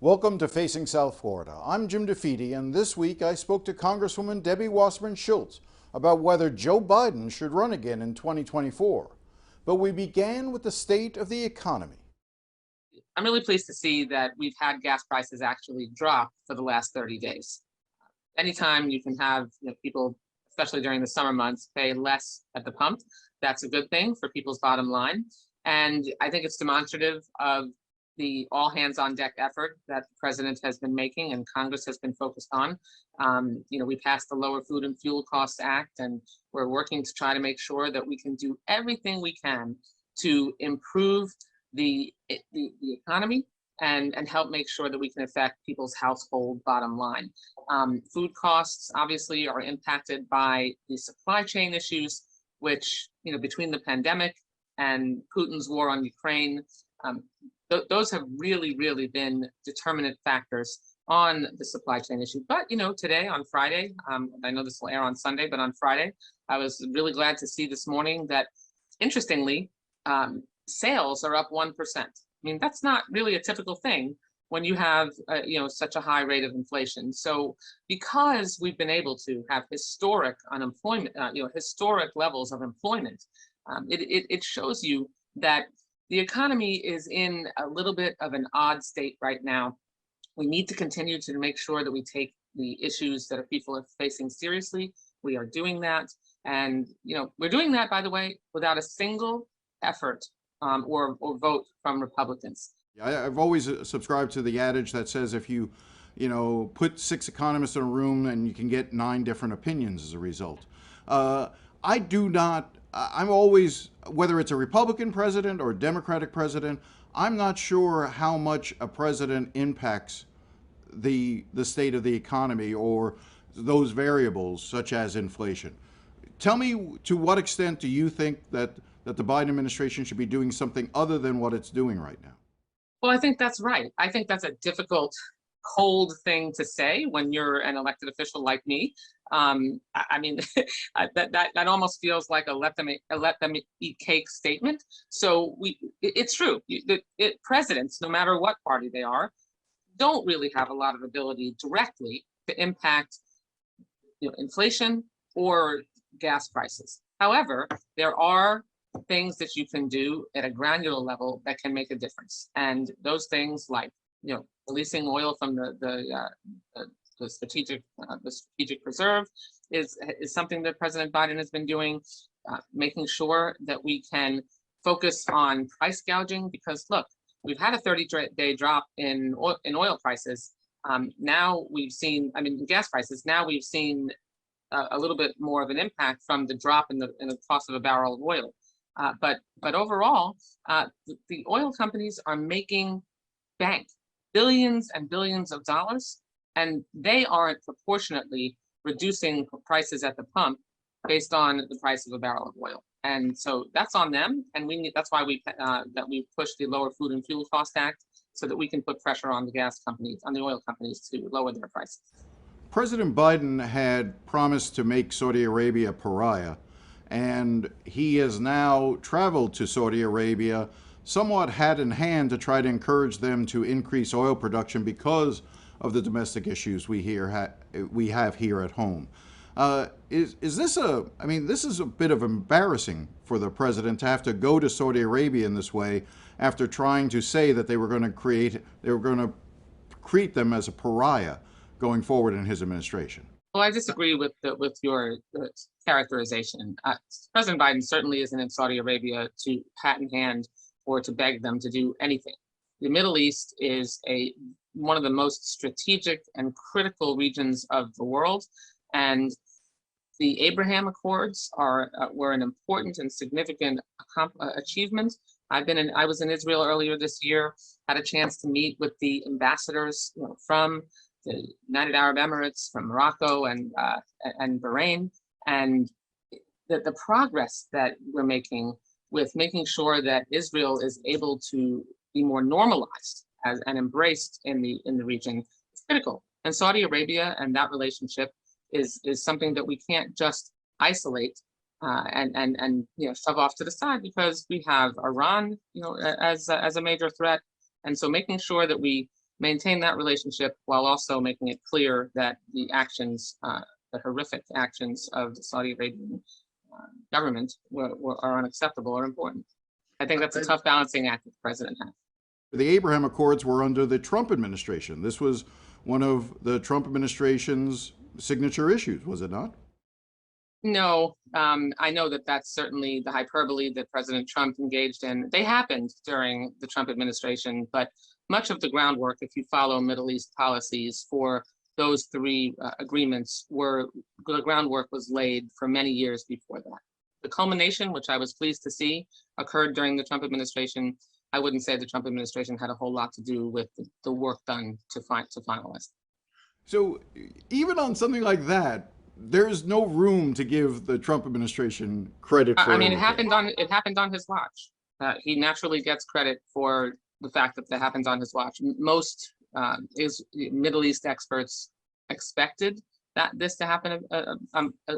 Welcome to Facing South Florida. I'm Jim DeFede, and this week I spoke to Congresswoman Debbie Wasserman Schultz about whether Joe Biden should run again in 2024. But we began with the state of the economy. I'm really pleased to see that we've had gas prices actually drop for the last 30 days. Anytime you can have people, especially during the summer months, pay less at the pump, that's a good thing for people's bottom line. And I think it's demonstrative of the all hands on deck effort that the president has been making and Congress has been focused on. We passed the Lower Food and Fuel Costs Act, and we're working to try to make sure that we can do everything we can to improve the economy and help make sure that we can affect people's household bottom line. Food costs obviously are impacted by the supply chain issues, which, between the pandemic and Putin's war on Ukraine, those have really been determinant factors on the supply chain issue. But, today on Friday, I know this will air on Sunday, but on Friday, I was really glad to see this morning that, interestingly, sales are up 1%. I mean, that's not really a typical thing when you have, such a high rate of inflation. So because we've been able to have historic unemployment, historic levels of employment, it shows you that the economy is in a little bit of an odd state right now. We need to continue to make sure that we take the issues that people are facing seriously. We are doing that. And, we're doing that, by the way, without a single effort or vote from Republicans. I've always subscribed to the adage that says if you, put 6 economists in a room and you can get 9 different opinions as a result. I'm always, whether it's a Republican president or a Democratic president, I'm not sure how much a president impacts the state of the economy or those variables such as inflation. Tell me, to what extent do you think that the Biden administration should be doing something other than what it's doing right now? Well, I think that's right. I think that's a difficult, cold thing to say when you're an elected official like me. I mean, that almost feels like a let them eat cake statement. So it's true. Presidents, no matter what party they are, don't really have a lot of ability directly to impact inflation or gas prices. However, there are things that you can do at a granular level that can make a difference, and those things like releasing oil from the strategic reserve is something that President Biden has been doing. Making sure that we can focus on price gouging, because look, we've had a 30-day drop in oil prices. Now we've seen, gas prices. Now we've seen a little bit more of an impact from the drop in the cost of a barrel of oil. But overall, the oil companies are making bank, billions and billions of dollars, and they aren't proportionately reducing prices at the pump based on the price of a barrel of oil. And so that's on them, and that's why we pushed the Lower Food and Fuel Cost Act, so that we can put pressure on the oil companies to lower their prices. President Biden had promised to make Saudi Arabia a pariah, and he has now traveled to Saudi Arabia somewhat hat in hand to try to encourage them to increase oil production because of the domestic issues we have here at home. Is this this is a bit of embarrassing for the president to have to go to Saudi Arabia in this way after trying to say that they were going to treat them as a pariah going forward in his administration. Well, I disagree with your characterization. President Biden certainly isn't in Saudi Arabia to hat in hand or to beg them to do anything. The Middle East is one of the most strategic and critical regions of the world, and the Abraham Accords were an important and significant achievement. I was in Israel earlier this year, had a chance to meet with the ambassadors from the United Arab Emirates, from Morocco and Bahrain, and the progress that we're making with making sure that Israel is able to be more normalized and embraced in the region is critical. And Saudi Arabia and that relationship is something that we can't just isolate and shove off to the side, because we have Iran as a major threat. And so making sure that we maintain that relationship while also making it clear that the actions, the horrific actions of the Saudi Arabian government are unacceptable or important. I think that's a tough balancing act that the president has. The Abraham Accords were under the Trump administration. This was one of the Trump administration's signature issues, was it not? No, I know that that's certainly the hyperbole that President Trump engaged in. They happened during the Trump administration, but much of the groundwork, if you follow Middle East policies for those three agreements, the groundwork was laid for many years before that. The culmination, which I was pleased to see, occurred during the Trump administration. I wouldn't say the Trump administration had a whole lot to do with the work done to finalize. So even on something like that, there's no room to give the Trump administration credit for. I mean, it happened on his watch. He naturally gets credit for the fact that happened on his watch. Most Middle East experts expected that this to happen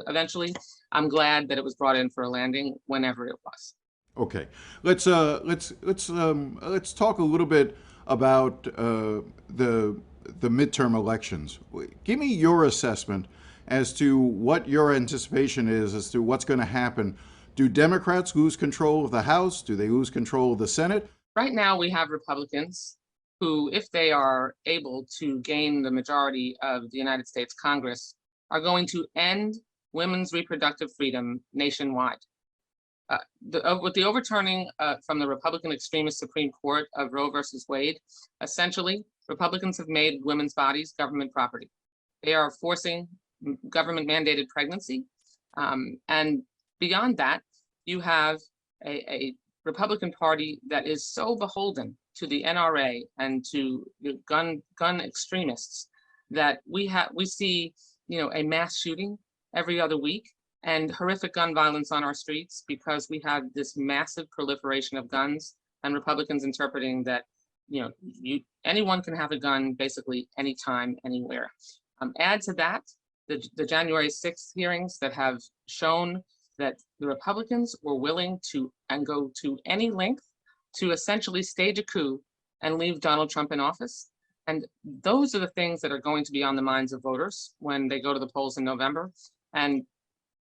eventually. I'm glad that it was brought in for a landing whenever it was. Okay, let's talk a little bit about the midterm elections. Give me your assessment as to what your anticipation is as to what's going to happen. Do Democrats lose control of the House? Do they lose control of the Senate? Right now, we have Republicans who, if they are able to gain the majority of the United States Congress, are going to end women's reproductive freedom nationwide. With the overturning from the Republican extremist Supreme Court of Roe versus Wade, essentially, Republicans have made women's bodies government property. They are forcing government mandated pregnancy. And beyond that, you have a Republican Party that is so beholden to the NRA and to the gun extremists that we see, a mass shooting every other week and horrific gun violence on our streets because we have this massive proliferation of guns, and Republicans interpreting that, anyone can have a gun basically anytime, anywhere. Add to that the January 6th hearings that have shown that the Republicans were willing to and go to any length to essentially stage a coup and leave Donald Trump in office. And those are the things that are going to be on the minds of voters when they go to the polls in November. And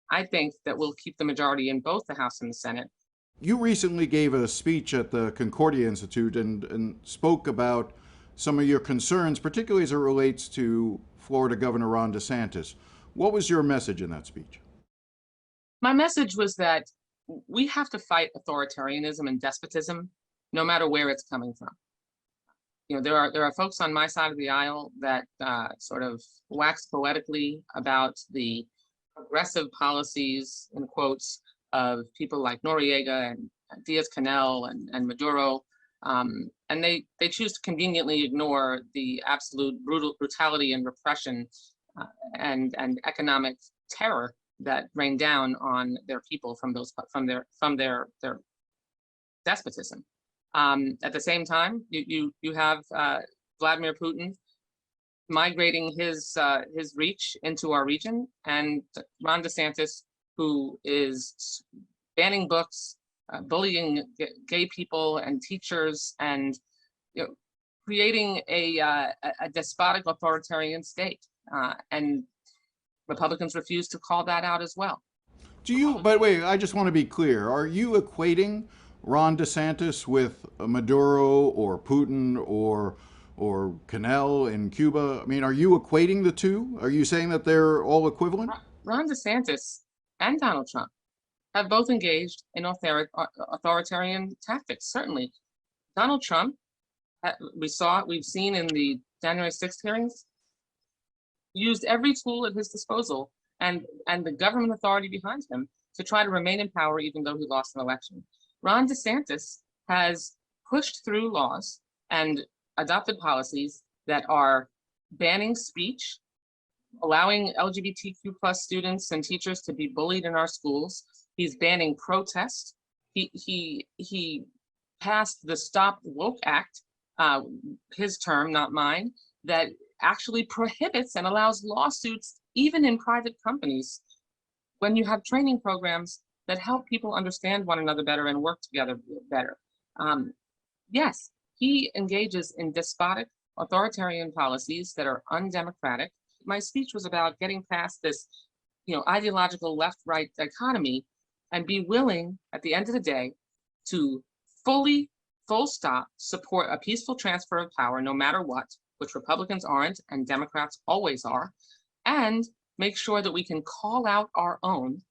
I think that we'll keep the majority in both the House and the Senate. You recently gave a speech at the Concordia Institute and spoke about some of your concerns, particularly as it relates to Florida Governor Ron DeSantis. What was your message in that speech? My message was that we have to fight authoritarianism and despotism, no matter where it's coming from. There are folks on my side of the aisle that sort of wax poetically about the progressive policies, in quotes, of people like Noriega and Diaz-Canel and Maduro, and they choose to conveniently ignore the absolute brutality and repression and economic terror that rain down on their people from their despotism. At the same time, you have Vladimir Putin migrating his reach into our region, and Ron DeSantis, who is banning books, bullying gay people and teachers, and creating a despotic authoritarian state. And Republicans refuse to call that out as well. By the way, I just want to be clear. Are you equating Ron DeSantis with Maduro or Putin or Canel in Cuba? I mean, are you equating the two? Are you saying that they're all equivalent? Ron DeSantis and Donald Trump have both engaged in authoritarian tactics, certainly. Donald Trump, we've seen in the January 6th hearings, used every tool at his disposal and the government authority behind him to try to remain in power even though he lost an election. Ron DeSantis has pushed through laws and adopted policies that are banning speech, allowing LGBTQ plus students and teachers to be bullied in our schools. He's banning protest. He passed the Stop Woke Act, his term, not mine, that actually prohibits and allows lawsuits even in private companies when you have training programs that help people understand one another better and work together better. Yes, he engages in despotic authoritarian policies that are undemocratic. My speech was about getting past this, ideological left-right dichotomy and be willing at the end of the day to full stop, support a peaceful transfer of power no matter what, which Republicans aren't and Democrats always are, and make sure that we can call out our own,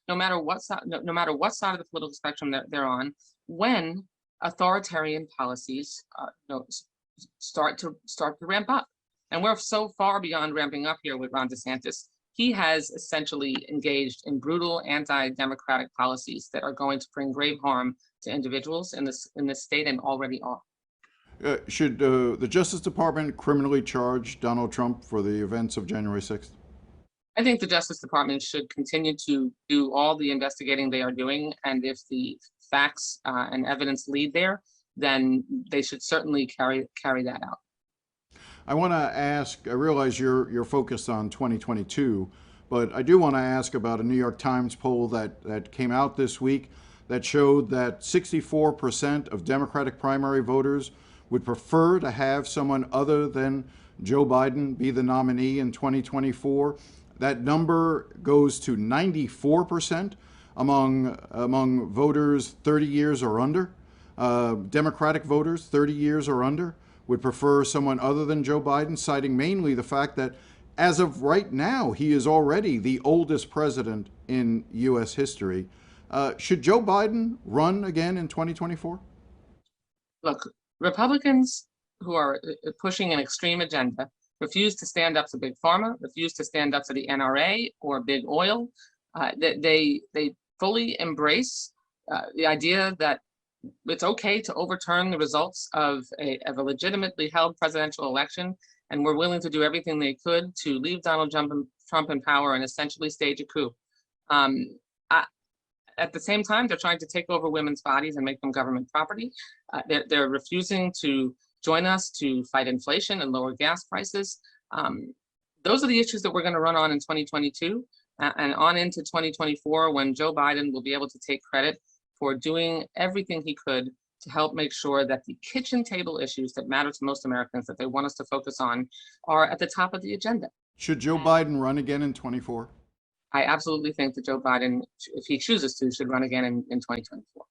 no matter what side of the political spectrum that they're on, when authoritarian policies start to ramp up. And we're so far beyond ramping up here with Ron DeSantis. He has essentially engaged in brutal anti-democratic policies that are going to bring grave harm to individuals in this state and already are. Should the Justice Department criminally charge Donald Trump for the events of January 6th? I think the Justice Department should continue to do all the investigating they are doing, and if the facts and evidence lead there, then they should certainly carry that out. I want to ask, I realize you're focused on 2022, but I do want to ask about a New York Times poll that came out this week that showed that 64% of Democratic primary voters would prefer to have someone other than Joe Biden be the nominee in 2024. That number goes to 94% among voters 30 years or under. Democratic voters 30 years or under would prefer someone other than Joe Biden, citing mainly the fact that as of right now, he is already the oldest president in U.S. history. Should Joe Biden run again in 2024? Look, Republicans who are pushing an extreme agenda refuse to stand up to Big Pharma, refuse to stand up to the NRA or Big Oil. They fully embrace the idea that it's okay to overturn the results of a legitimately held presidential election, and we're willing to do everything they could to leave Donald Trump in power and essentially stage a coup. At the same time, they're trying to take over women's bodies and make them government property. They're refusing to join us to fight inflation and lower gas prices. Those are the issues that we're going to run on in 2022 and on into 2024, when Joe Biden will be able to take credit for doing everything he could to help make sure that the kitchen table issues that matter to most Americans, that they want us to focus on, are at the top of the agenda. Should Joe Biden run again in 24? I absolutely think that Joe Biden, if he chooses to, should run again in 2024.